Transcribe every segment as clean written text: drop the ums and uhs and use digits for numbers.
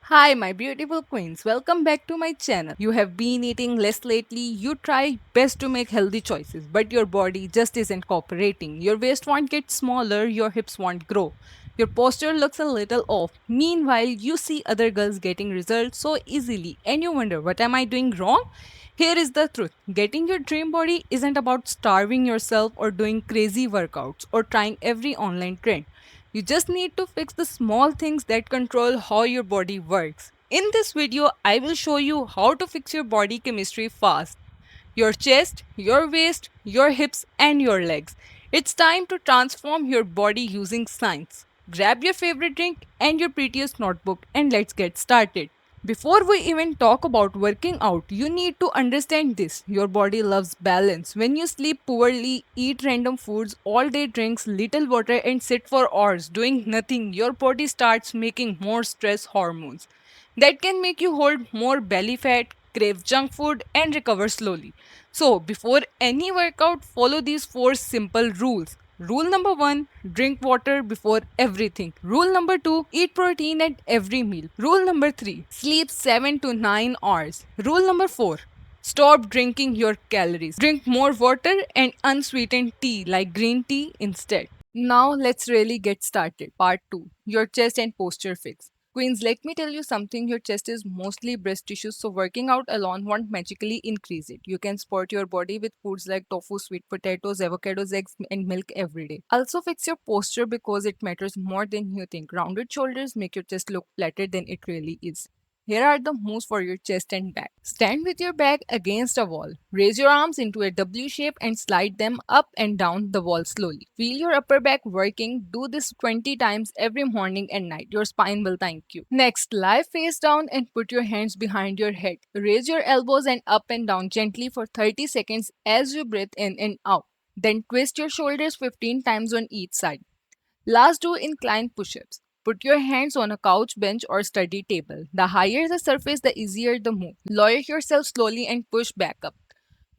Hi, my beautiful queens. Welcome back to my channel. You have been eating less lately. You try best to make healthy choices, but your body just isn't cooperating. Your waist won't get smaller, your hips won't grow. Your posture looks a little off. Meanwhile, you see other girls getting results so easily, and you wonder, what am I doing wrong? Here is the truth getting your dream body isn't about starving yourself or doing crazy workouts or trying every online trend. You just need to fix the small things that control how your body works. In this video, I will show you how to fix your body chemistry fast. Your chest, your waist, your hips, and your legs. It's time to transform your body using science. Grab your favorite drink and your prettiest notebook and let's get started. Before we even talk about working out, you need to understand this. Your body loves balance. When you sleep poorly, eat random foods, all day drinks little water, and sit for hours doing nothing, your body starts making more stress hormones. That can make you hold more belly fat, crave junk food, and recover slowly. So, before any workout, follow these four simple rules. Rule number one, drink water before everything. Rule number two, eat protein at every meal. Rule number three, sleep 7 to 9 hours. Rule number four, stop drinking your calories. Drink more water and unsweetened tea like green tea instead. Now let's really get started. Part 2, your chest and posture fix. Queens, let me tell you something. Your chest is mostly breast tissue, so working out alone won't magically increase it. You can support your body with foods like tofu, sweet potatoes, avocados, eggs, and milk every day. Also, fix your posture because it matters more than you think. Rounded shoulders make your chest look flatter than it really is. Here are the moves for your chest and back. Stand with your back against a wall. Raise your arms into a W shape and slide them up and down the wall slowly. Feel your upper back working. Do this 20 times every morning and night. Your spine will thank you. Next, lie face down and put your hands behind your head. Raise your elbows and up and down gently for 30 seconds as you breathe in and out. Then twist your shoulders 15 times on each side. Last, do incline push ups. Put your hands on a couch, bench, or study table. The higher the surface, the easier the move. Lower yourself slowly and push back up.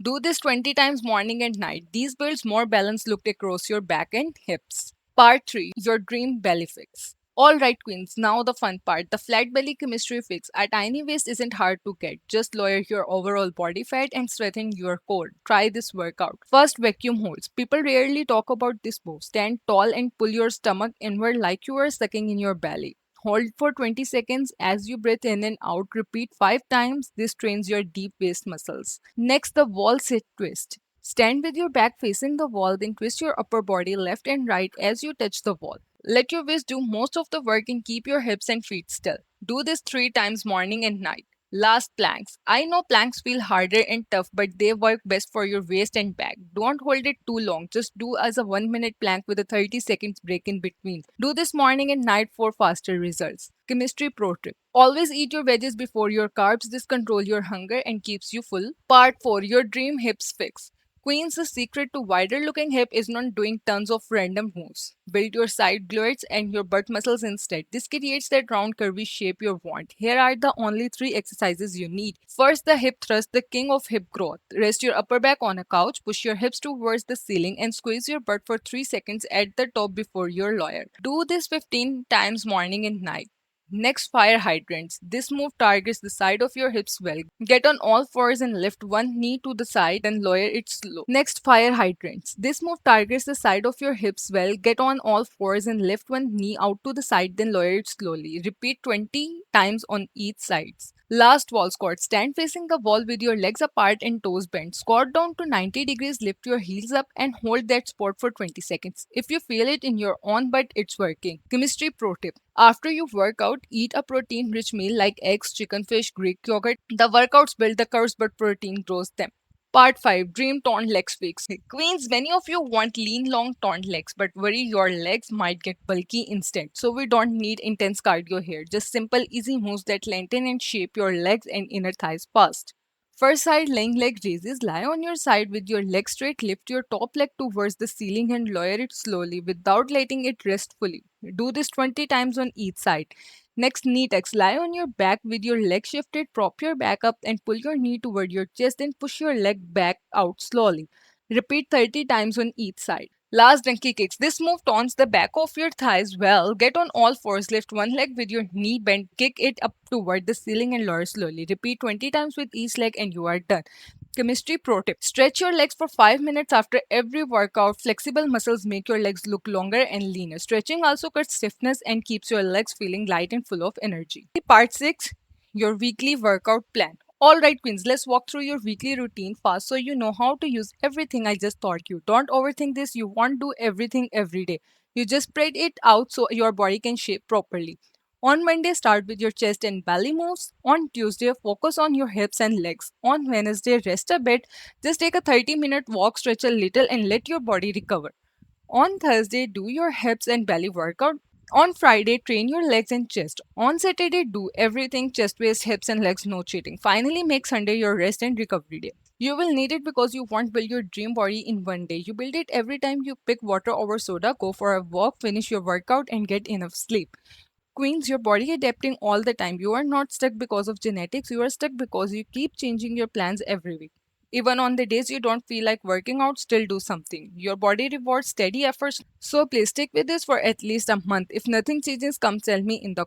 Do this 20 times morning and night. These builds more balanced look across your back and hips. Part 3, your dream belly fix. Alright queens, now the fun part, the flat belly chemistry fix. A tiny waist isn't hard to get. Just lower your overall body fat and strengthen your core. Try this workout. First, vacuum holds. People rarely talk about this move. Stand tall and pull your stomach inward like you are sucking in your belly. Hold for 20 seconds as you breathe in and out. Repeat 5 times. This trains your deep waist muscles. Next, the wall sit twist. Stand with your back facing the wall, then twist your upper body left and right as you touch the wall. Let your waist do most of the work and keep your hips and feet still. Do this 3 times morning and night. Last, planks. I know planks feel harder and tough, but they work best for your waist and back. Don't hold it too long. Just do as a 1 minute plank with a 30 seconds break in between. Do this morning and night for faster results. Chemistry pro tip. Always eat your veggies before your carbs. This control your hunger and keeps you full. Part 4, your dream hips fix. Queen's, the secret to wider looking hip is not doing tons of random moves. Build your side glutes and your butt muscles instead. This creates that round curvy shape you want. Here are the only 3 exercises you need. First, the hip thrust, the king of hip growth. Rest your upper back on a couch, push your hips towards the ceiling and squeeze your butt for 3 seconds at the top before your lower. Do this 15 times morning and night. Next, fire hydrants. This move targets the side of your hips well. Get on all fours and lift one knee to the side, then lower it slow. Next, fire hydrants. This move targets the side of your hips well. Get on all fours and lift one knee out to the side, then lower it slowly. Repeat 20 times on each side. Last, wall squat. Stand facing the wall with your legs apart and toes bent. Squat down to 90 degrees, lift your heels up and hold that spot for 20 seconds. If you feel it in your own butt, it's working. Chemistry pro tip. After you work out, eat a protein rich meal like eggs, chicken, fish, Greek yogurt. The workouts build the curves, but protein grows them. Part 5, Dream Toned Legs Fix. Queens, many of you want lean, long, toned legs, but worry your legs might get bulky instead. So, we don't need intense cardio here. Just simple, easy moves that lengthen and shape your legs and inner thighs fast. First side laying leg raises. Lie on your side with your leg straight. Lift your top leg towards the ceiling and lower it slowly without letting it rest fully. Do this 20 times on each side. Next, knee tucks. Lie on your back with your leg shifted. Prop your back up and pull your knee toward your chest. Then push your leg back out slowly. Repeat 30 times on each side. Last donkey kicks. This move taunts the back of your thighs well. Get on all fours, lift one leg with your knee bent, kick it up toward the ceiling and lower slowly. Repeat 20 times with each leg and you are done. Chemistry pro tip. Stretch your legs for 5 minutes after every workout. Flexible muscles make your legs look longer and leaner. Stretching also cuts stiffness and keeps your legs feeling light and full of energy. Part 6, your weekly workout plan. Alright, Queens, let's walk through your weekly routine fast so you know how to use everything I just taught you. Don't overthink this, you won't do everything every day. You just spread it out so your body can shape properly. On Monday, start with your chest and belly moves. On Tuesday, focus on your hips and legs. On Wednesday, rest a bit. Just take a 30-minute walk, stretch a little, and let your body recover. On Thursday, do your hips and belly workout. On Friday, train your legs and chest. On Saturday, do everything chest, waist, hips, and legs, no cheating. Finally, make Sunday your rest and recovery day. You will need it because you won't build your dream body in one day. You build it every time you pick water over soda, go for a walk, finish your workout, and get enough sleep. Queens, your body adapting all the time. You are not stuck because of genetics. You are stuck because you keep changing your plans every week. Even on the days you don't feel like working out, still do something. Your body rewards steady efforts. So please stick with this for at least a month. If nothing changes, come tell me in the